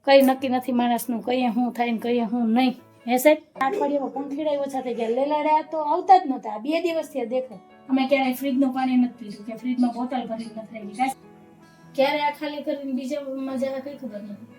કઈ નક્કી નથી માણસનું, કઈ શું થાય ને કઈ શું નહીં. હે સાહેબ, અઠવાડિયામાં પંખીડા ઓછા થઈ ગયા. લેલાડા તો આવતા જ નહોતા. 2 દિવસથી દેખાય. અમે ક્યારેય ફ્રીજનું પાણી નથી પીધું કે ફ્રીજમાં બોટલ ભરી નથી રાખી. ક્યારે આ ખાલી કરીને બીજા મજા કઈ ખબર નથી.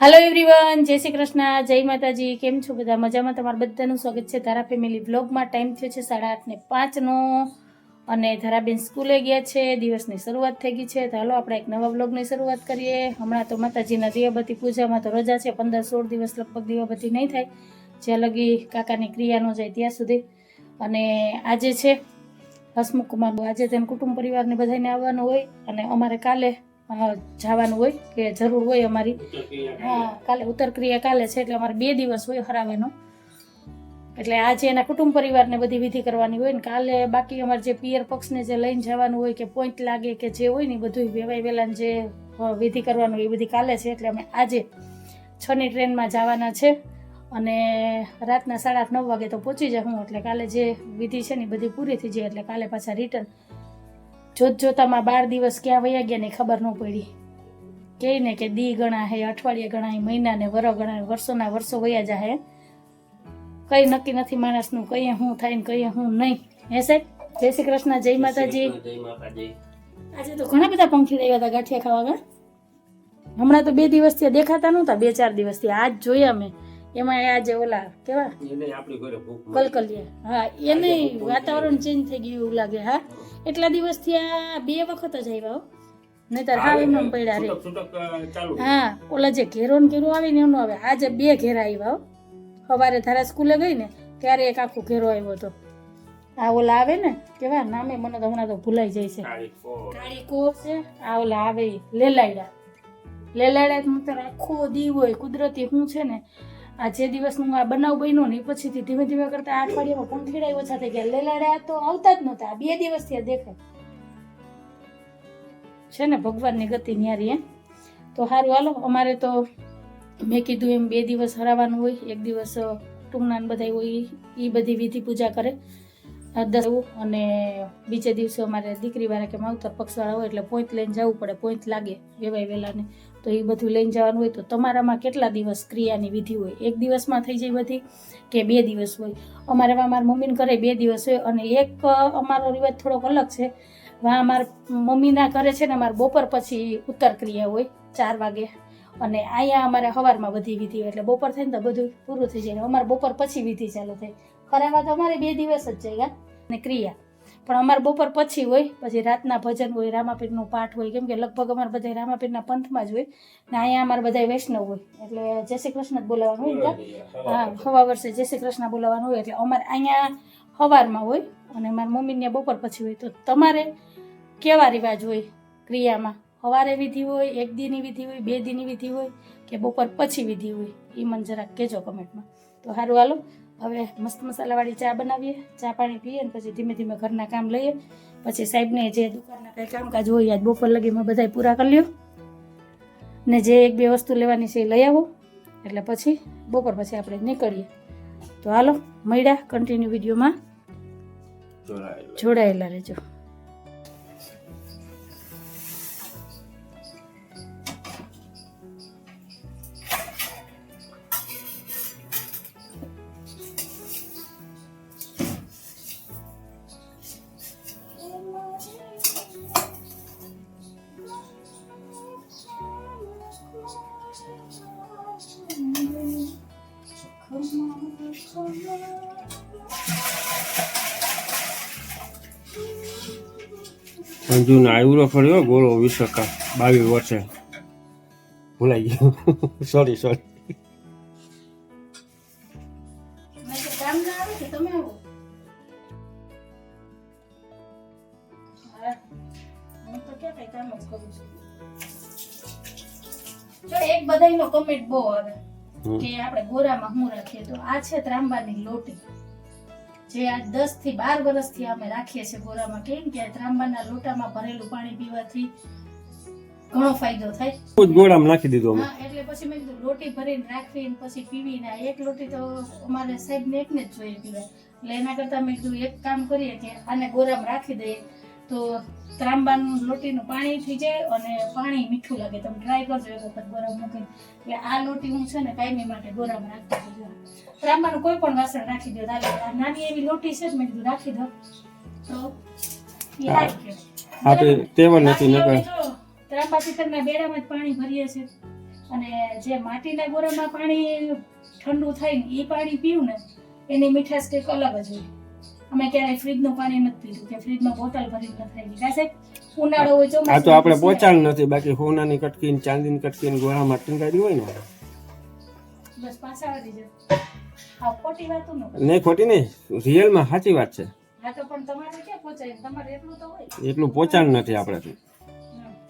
હેલો એવરીવન, જય શ્રી કૃષ્ણ, જય માતાજી. કેમ છો બધા? મજામાં? તમારું બધાનું સ્વાગત છે ધારા ફેમિલી વ્લોગમાં. ટાઈમ થયો છે 8:05નો અને ધારાબેન સ્કૂલે ગયા છે. દિવસની શરૂઆત થઈ ગઈ છે. તો હાલો આપણે એક નવા વ્લોગની શરૂઆત કરીએ. હમણાં તો માતાજીના દીવાબત્તી પૂજામાં તો રજા છે. 15-16 દિવસ લગભગ દીવાબત્તી નહીં થાય, જ્યાં લગી કાકાની ક્રિયા ન જાય ત્યાં સુધી. અને આજે છે હસમુખમાં, આજે તેના કુટુંબ પરિવારને બધાને આવવાનું હોય અને અમારે કાલે જવાનું હોય કે જરૂર હોય અમારી. હા, કાલે ઉત્તરક્રિયા કાલે છે એટલે અમારે 2 દિવસ હોય હરાવેનો. એટલે આજે એના કુટુંબ પરિવારને બધી વિધિ કરવાની હોય ને કાલે બાકી અમારે જે પિયર પક્ષને જે લઈને જવાનું હોય કે પોઈન્ટ લાગે કે જે હોય ને બધું વેવાય વેલાને જે વિધિ કરવાનું હોય એ બધી કાલે છે. એટલે અમે આજે 6ની ટ્રેનમાં જવાના છે અને રાતના 8:30-9 વાગે તો પહોંચી જાઉં. એટલે કાલે જે વિધિ છે ને બધી પૂરી થઈ જાય એટલે કાલે પાછા રિટર્ન. જોતામાં 12 દિવસ ક્યાં વયા ગયા ને ખબર ન પડી. કહે ને કે દી ગણા હે, અઠવાડિયા ગણાય, મહિના ને વરસ ગણાય, વર્ષોના વર્ષો વયા જાય. કઈ નક્કી નથી માણસનું, કઈ શું થાય ને કઈ શું નહીં. હે સાહેબ, જય શ્રી કૃષ્ણ, જય માતાજી. આજે તો ઘણા બધા પંખીડા આવ્યા હતા ગાંઠિયા ખાવા. હમણાં તો 2 દિવસથી દેખાતા નહોતા, 2-4 દિવસથી આજ જોયા મેં. એમાં આજે ઓલા કેવા કલકલિયા, હા એને વાતાવરણ ચેન્જ થઈ ગયું એવું લાગે. હા, એટલા દિવસથી આ 2 વખત જ આવ્યા, નહીતર હા એમ પડ્યા રે. હા, ઓલા જે ઘેરો ને ઘેરો આવે ને એનો આવે. આજે 2 ઘેરા આવ્યા. સવારે ધારા સ્કૂલે ગઈ ને ત્યારે એક આખો ઘેરો આવ્યો હતો. આ ઓલા આવે ને કેવા નામે મને તો હમણાં તો ભૂલાઈ જાય છે. કાળી કોપ છે. આ ઓલા આવે લેલાડા તો આખો દી હોય કુદરતી. શું છે ને આ જે દિવસનું આ બનાવ બન્યો ને પછીથી ધીમે ધીમે કરતા 8 અઠવાડિયામાં પંખીડા ઓછા થઈ ગયા. લેલાડા તો આવતા જ નહોતા. 2 દિવસથી દેખાય છે ને ભગવાનની ગતિ ન્યારી. તો સારું હાલો, અમારે તો મેં કીધું એમ 2 દિવસ હરાવાનું હોય. 1 દિવસ ટૂંકના બધા હોય એ બધી વિધિ પૂજા કરે 10 અને બીજે દિવસે અમારે દીકરીવાળા કે માવતર પક્ષવાળા હોય એટલે પોઈન્ટ લઈને જવું પડે. પોઈન્ટ લાગે વેવાય વેલાને તો એ બધું લઈને જવાનું હોય. તો તમારામાં કેટલા દિવસ ક્રિયાની વિધિ હોય? 1 દિવસમાં થઈ જાય બધી કે 2 દિવસ હોય? અમારે મારા મમ્મીને ઘરે 2 દિવસ હોય અને એક અમારો રિવાજ થોડોક અલગ છે. અમારા મમ્મીના ઘરે છે ને અમારે બપોર પછી ઉત્તર ક્રિયા હોય 4 વાગે અને અહીંયા અમારે સવારમાં બધી વિધિ હોય. એટલે બપોર થાય ને તો બધું પૂરું થઈ જાય. અમારે બપોર પછી વિધિ ચાલુ થાય. ખરામાં તો અમારે 2 દિવસ જ જાય ને ક્રિયા, પણ અમારે બપોર પછી હોય. પછી રાતના ભજન હોય, રામાપીરનો પાઠ હોય, કેમ કે લગભગ અમારે બધા રામાપીરના પંથમાં જ હોય ને અહીંયા અમારે બધા વૈષ્ણવ હોય એટલે જય શ્રી કૃષ્ણ જ બોલાવવાનું હોય. હા, સવા વર્ષે જય શ્રી કૃષ્ણ બોલાવવાનું હોય. એટલે અમારે અહીંયા સવારમાં હોય અને મારા મમ્મીને બપોર પછી હોય. તો તમારે કેવા રિવાજ હોય ક્રિયામાં? સવારે વિધિ હોય, 1 દીની વિધિ હોય, 2 દીની વિધિ હોય કે બપોર પછી વિધિ હોય? એ મને જરાક કહેજો કમેન્ટમાં. તો સારું હાલો, હવે મસ્ત મસાલાવાળી ચા બનાવીએ, ચા પાણી પીએ ને પછી ધીમે ધીમે ઘરના કામ લઈએ. પછી સાહેબને જે દુકાનના કંઈ કામકાજ હોય આજ બપોર લગીમાં બધા પૂરા કરી લ્યો ને જે 1-2 વસ્તુ લેવાની છે એ લઈ આવો. એટલે પછી બપોર પછી આપણે નીકળીએ. તો હાલો, મળ્યા કન્ટિન્યુ વિડીયોમાં જોડાયેલા રહેજો. અંજુને આવ્યો ફર્યો ગોળો 20 22 વર્ષે ભૂલાઈ ગયો સોરી મેં તો કામ ના આવે કે તમે આવો હા, હું તો ક્યાં કઈ કામ જ કરું છું. જો એક બધાયનો કમેન્ટ બહુ આવે કે આપણે ગોરામાં શું રાખીએ, તો આ છે ત્રાંબાની લોટી, જે આ 10 થી 12 વર્ષથી અમે રાખીએ છીએ ગોરામાં. કેમ કે ત્રાંબાના લોટામાં ભરેલું પાણી પીવાથી ઘણો ફાયદો થાય. ગોળામાં નાખી દીધું અમે. હા, એટલે પછી મેં કીધું લોટી ભરીને રાખવી ને પછી પીવી ના, એક લોટી તો અમારે સાહેબને એકને જ જોઈએ પીવાય. એટલે એના કરતાં મેં કીધું એક કામ કરીએ કે આને ગોરામાં રાખી દઈએ તો ત્રાંબાનું લોટીનું પાણી થઈ જાય અને પાણી મીઠું લાગે. તમે ટ્રાય કરજો એક વખત ગોરામાં મૂકીને. એટલે આ લોટી હું છે ને કાયમી માટે ગોરામાં રાખી દઉં. ત્રાંબાનું કોઈ પણ વાસણ રાખી દો ચાલે. આ નાની એવી લોટી છે જ મેં કીધું રાખી દો તો એ હારી કહેવાય. આપણે ટેવલ નથી નકર ત્રાંબા પિત્તળના બેડામાં જ પાણી ભરીએ છીએ અને જે માટીના ગોરામાં પાણી ઠંડુ થાય ને એ પાણી પીવું ને એની મીઠાશ કંઈક અલગ જ હોય. અમે ક્યારેય ફ્રીજનું પાણી નથી પીધું કે ફ્રીજમાં બોટલ ભરીને નથી રાખી. કાંઈ ઉનાળો હોય ચોમાસું આ તો આપણે પોચાણ નથી, બાકી સોનાની કટકી ને ચાંદીની કટકી ને ગોળામાં ટીંગાડી હોય ને બસ પાછા વળી જાય. આ ખોટી વાતો ન નહીં, ખોટી નહીં, રિયલમાં સાચી વાત છે. હા તો પણ તમારે ક્યાં પહોંચાય, તમારે એટલું તો હોય. એટલું પોચાણ નથી આપણાથી.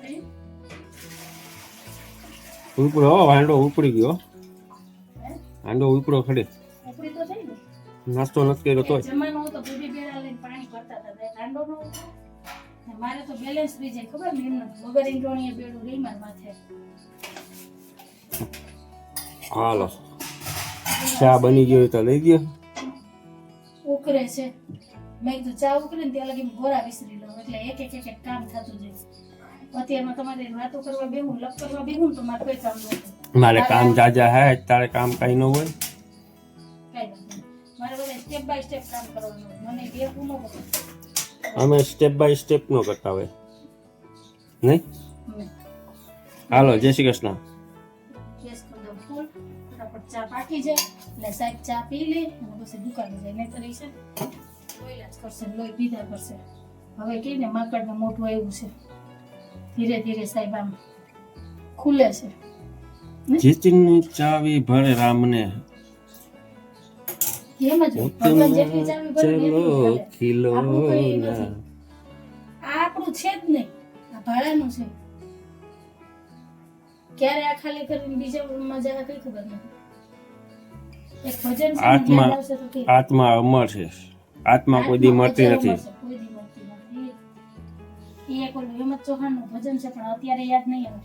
હમ. ઉપડો હાંડો ઉપડી ગયો, હાંડો ઉપડો ખડે, ઉપડી તો થઈ ને. નાસ્તો નથી કર્યો તોય. જમાનો હતો બધી બેડા લઈને પાણી ભરતા હતા, કાંડો નો હતો. મારે તો બેલેન્સ થઈ જાય ખબર ને એમને વગર ઈંટોણીએ બેડું રીમાર માથે. હાલો ચા બની ગયો તો લઈ ગયો. ઉકરે છે, મેં કીધું ચા ઉકરે ને ત્યાં લગી ગોરા વિસરી લઉં એટલે એક કામ થતું જાય. અત્યારમાં તમારે વાતો કરવા બેહું, લપ કરવા બેહું તો મારે કોઈ કામ નથી. મારે કામ જાજા હે, તારે કામ કઈ ન હોય. કઈ વાત નહીં, મારે બધા સ્ટેપ બાય સ્ટેપ કામ કરવાનું હોય. મને બેહું ન પડે. અમે સ્ટેપ બાય સ્ટેપ નો કરતા હોય નહીં. હાલો જય શ્રી કૃષ્ણ. ગેસ કરી દઉં ફૂલ, ફટાફટ ચા પાકી જાય એટલે સાહેબ ચા પી લે અને પછી દુકાને જાય. નહીં તો એ છે લોહી જ કરશે, લોહી પીધા કરશે. હવે કે ને માકડનું મોટું આવ્યું છે, ધીરે ધીરે સાહેબ આમ ખુલે છે. જીતની ચાવી ભરે રામને, એમ જ હોય. ભગવાન જેટલી ચાવી ભરે ને એટલું ચલો ભલે. ખીલો આપણું કંઈ ના. નથી. આ આપણું છે જ નહીં, આ ભાડાનું છે. ક્યારે આ ખાલી કરીને બીજા રૂમમાં જાય કઈ ખબર નથી. એક ભજન છે ને, આત્મા યાદ આવશે તો કે આત્મા અમર છે, આત્મા કોઈ દી મરતી નથી. કોઈ દી મળતી નથી. એ એક ઓલું હેમંત ચૌહાણનું ભજન છે પણ અત્યારે યાદ નહીં આવે.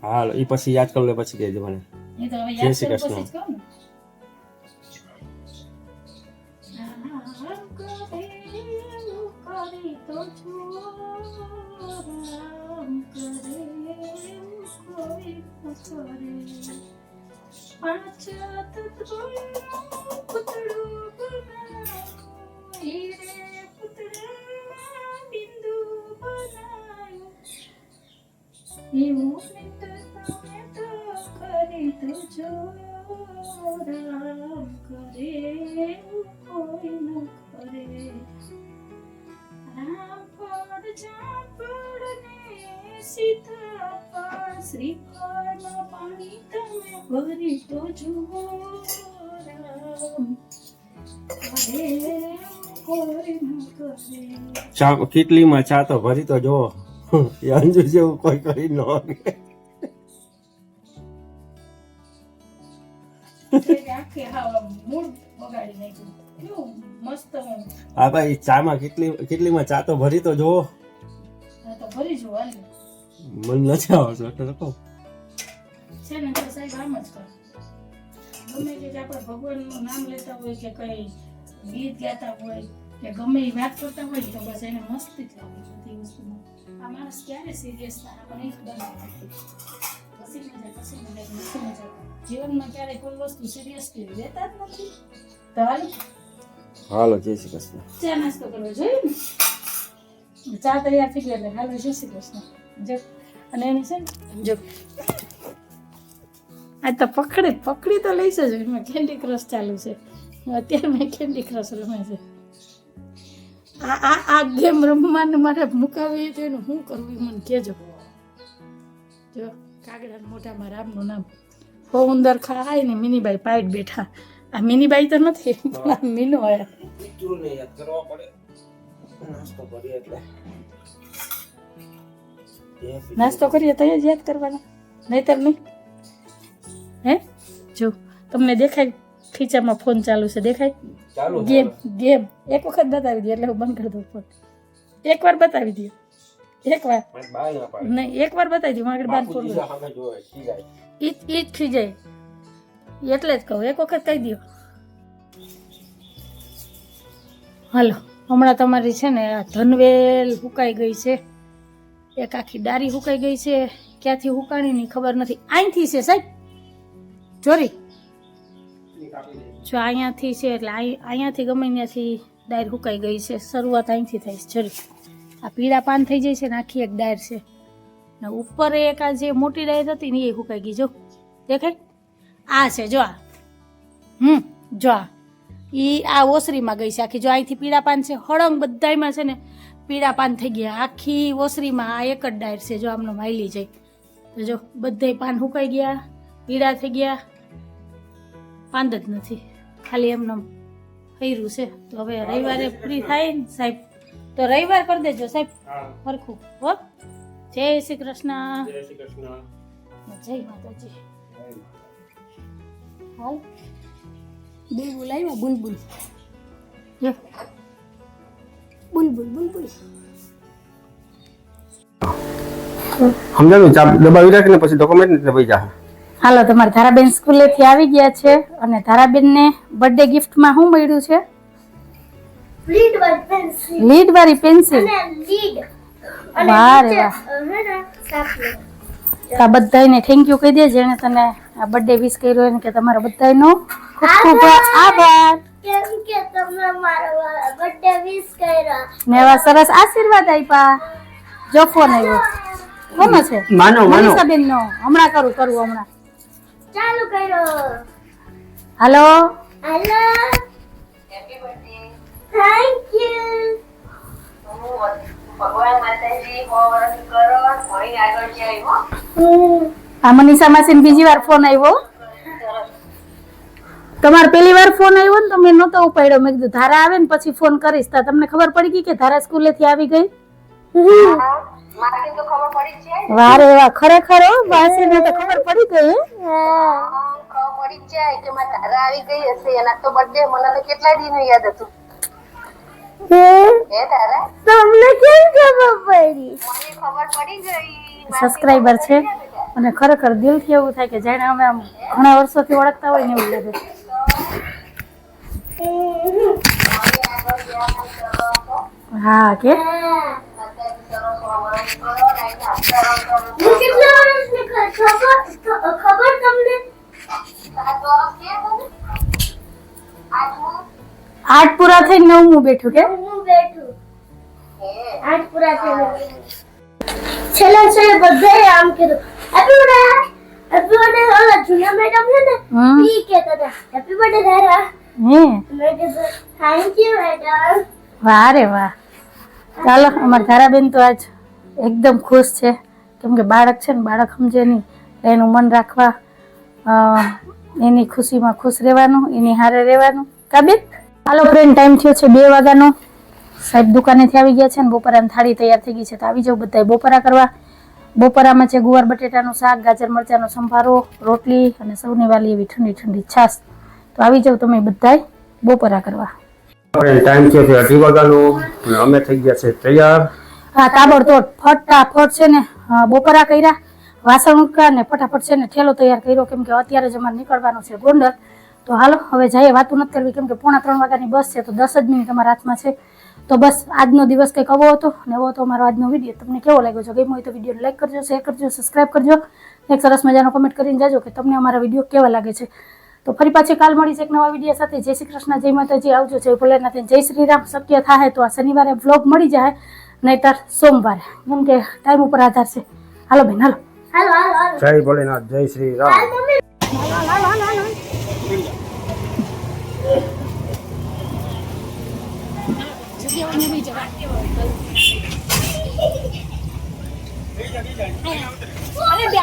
હાલો એ પછી યાદ કરી લે પછી કહેજો મને. એ તો હવે જય યાદ શ્રી કરું કૃષ્ણ. પછી જ કહું ને. શ્રીફળમાં પાણી તમે ભરી તો જુઓ રામ કરે કોઈ ન કરે. ચા કેટલીમાં ચા તો ભરી તો જો અંજુ જેવું કોઈ કરી ન શકે. આખી હાવ મૂડ બગાડી નાખ્યું. કેવું મસ્ત હું હા ભાઈ ચામાં કેટલીમાં ચા તો ભરી તો જો. તો ભરી જુઓ હાલ. મન નથી આવતો એટલે કહું છે ને તો સાહેબ આમ જ કરે. ગમે તે આપણે ભગવાનનું નામ લેતા હોય કે કઈ ગીત ગાતા હોય કે ગમે એ વાત કરતા હોય તો બસ એને મસ્તી જ લાગે બધી વસ્તુમાં. આ માણસ ક્યારે સિરિયસ થાય આપણને એ ખબર નથી. કશી મજા. જીવનમાં ક્યારેય કોઈ વસ્તુ સિરિયસલી લેતા જ નથી. તો હાલો જય શ્રી કૃષ્ણ. ચા નાસ્તો કરવો જોઈએ ને. ચા તૈયાર થઈ ગયો એટલે હાલો જય શ્રી કૃષ્ણ. જો અને એને છે ને જો આ તો પકડી તો લઈશ જ. એમાં કેન્ડી ક્રશ ચાલુ છે અત્યારે. મેં કેન્ડી ક્રશ રમે છે. આ ગેમ રમવાનું મારે મુકાવી તો એનું શું કરવું એ મને કહેજો. જો કાગડા મોઢામાં રામનું નામ હો ઉંદર ખાય ને મિનીબાઈ પાઈટ બેઠા. આ મિનીબાઈ તો નથી પણ આ મીનો હે. મિત્રોને યાદ કરવા પડે નાસ્તો કરીએ એટલે નાસ્તો કરીએ તો જ યાદ કરવાના નહીતર નહીં. હે જો તમને દેખાય ખીચામાં ફોન ચાલુ છે દેખાય ચાલુ ગેમ એક વખત બતાવી દે એટલે હું બંધ કરી દઉં ફોન. એકવાર બતાવી દો એકવાર નહીં એકવાર બતાવી દઉં આગળ બાર ફોન ઈ જ ખી જાય એટલે જ કહું એક વખત કહી દો. હાલો હમણાં તમારી છે ને આ ધનવેલ હુકાઈ ગઈ છે. એક આખી ડારી હુકાઈ ગઈ છે. ક્યાંથી હુકાણી ની ખબર નથી. અહીંથી છે સાહેબ ચોરી જો અહીંયાથી છે એટલે અહીંયાથી ગમે ત્યાંથી ડાયર હુકાઈ ગઈ છે. શરૂઆત અહીંથી થાય છે ચોરી. આ પીળા પાન થઈ જાય છે ને આખી એક ડાયર છે ને ઉપર એક આ જે મોટી ડાયર હતી ને એ હુકાઈ ગઈ. જો દેખાય આ છે જો આ જો આ ઓસરીમાં ગઈ છે આખી. જો અહીંથી પીળા પાન છે હળંગ બધાયમાં છે ને પીળા પાન થઈ ગયા આખી ઓસરીમાં. આ એક જ ડાયર છે જો આમનો માયલી જાય તો જો બધાય પાન હુકાઈ ગયા પીળા થઈ ગયા. પાન જ નથી ખાલી એમને ફર્યું છે. તો હવે રવિવારે પૂરી થાય ને સાહેબ તો રવિવાર કરી દેજો સાહેબ સરખું હો. જય શ્રી કૃષ્ણ. જય શ્રી કૃષ્ણ. જય માતાજી. હાલ બુલબુલ આવ્યા બુલબુલ જો બુલબુલ બુલબુલ સમજાયું ચાપ દબાવી રાખીને પછી ડોક્યુમેન્ટ ને દબાઈ જા. હાલો તમારા ધારાબેન સ્કૂલેથી આવી ગયા છે અને ધારાબેનને બર્થડે ગિફ્ટમાં શું મળ્યું છે? લીડ વાળી પેન્સિલ. વાહ રે વાહ. આ બધાને થેન્ક યુ કહી દે જેને તને આ બર્થડે વિશ કર્યો એને કે તમારા બધાનો ખૂબ ખૂબ આભાર કેમ કે તમે મારો બર્થડે વિશ કર્યો ને એવા સરસ આશીર્વાદ આપ્યા. જો ફોન આવ્યો કોનો છે? માનો મનીષાબેન નો. હમણાં કરું હમણાં ચાલુ કર્યો. હાલો hello happy birthday. Thank you. ભગવાન માતાજી મોરસ કરો કોઈ આગળ જાય હો. આ મનીષા માસીને બીજી વાર ફોન આવ્યો. તમારે પહેલી વાર ફોન આવ્યો ને તો મેં નહોતો ઉપાડ્યો. મેં કીધું ધારા આવે ને પછી ફોન કરીશ. તો તમને ખબર પડી ગઈ કે ધારા સ્કૂલેથી આવી ગઈ? મારે તો ખબર પડી છે. વારે વાહ ખરેખર હો માસીને તો ખબર પડી ગઈ. ખબર પડી જાય કે મારા ધારા આવી ગઈ હશે. એના તો બર્થડે મને તો કેટલા દિન યાદ હતું. હે ધારા તમને કેમ ખબર પડી? મને ખબર પડી ગઈ. સબસ્ક્રાઇબર છે અને ખરેખર દિલથી એવું થાય કે જાણે અમે આમ ઘણા વર્ષોથી ઓળખતા હોય ને એવું લાગે. હા કે ખબર તમને 8 પૂરા થઈને 9મું બેઠું કે હું બેઠું 8 પૂરા થઈને છેલ્લે બધાએ આમ કીધું હેપી બર્થડે ઓલા જુના મેડમ છે ને ઈ કહેતા હતા હેપી બર્થડે ધારા. મેં કીધું થેન્ક યુ મેડમ. વાહ રે વાહ. ચાલો અમારા ધારાબેન તો આજ એકદમ ખુશ છે કેમ કે બાળક છે ને બાળક સમજે નહીં એનું મન રાખવા એની ખુશીમાં ખુશ રહેવાનું એની હારે રહેવાનું. કાબેન હાલો ફ્રેન્ડ ટાઈમ થયો છે 2 વાગ્યાનો. સાહેબ દુકાનેથી આવી ગયા છે ને બપોરાની થાળી તૈયાર થઈ ગઈ છે તો આવી જાવ બધાય બપોરા કરવા. બપોરામાં છે ગુવાર બટેટાનું શાક ગાજર મરચાંનો સંભારો રોટલી અને સૌની વાલી એવી ઠંડી ઠંડી છાશ. તો આવી જાવ તમે બધાય બપોરા કરવા. ટાઈમ છે 2:30 વાગ્યાનો અને અમે થઈ ગયા છે તૈયાર. હા તાબડતોડ ફટાફટ છે ને બપોરા કર્યા વાસણ ઉટકા ને ફટાફટ છે ને ઠેલો તૈયાર કર્યો કેમ કે અત્યારે જ અમારે નીકળવાનું છે ગોંડલ. તો હાલો હવે જઈએ વાતું નથી કરવી કેમ કે 2:45 વાગ્યાની બસ છે તો 10 જ મિનિટ અમારા હાથમાં છે. તો બસ આજનો દિવસ કંઈક આવો હતો ને એવો હતો અમારો આજનો વિડીયો. તમને કેવો લાગ્યો છે? ગમ્યો હોય તો વિડીયોને લાઈક કરજો શેર કરજો સબસ્ક્રાઈબ કરજો. એક સરસ મજાનો કમેન્ટ કરીને જાજો કે તમને અમારા વિડીયો કેવા લાગે છે. તો ફરી પાછી કાલ મળીશ એક નવા વિડીયો સાથે. જય શ્રી કૃષ્ણ જય માતાજી. આવજો જય ભોલેનાથ જય શ્રી રામ. શક્ય થાય તો આ શનિવારે વ્લોગ મળી જાય નહીતર સોમવારે કેમ કે ટાઈમ ઉપર આધાર છે. હાલો બેન હાલો. જય ભોલેનાથ જય શ્રી રામ. અરે બે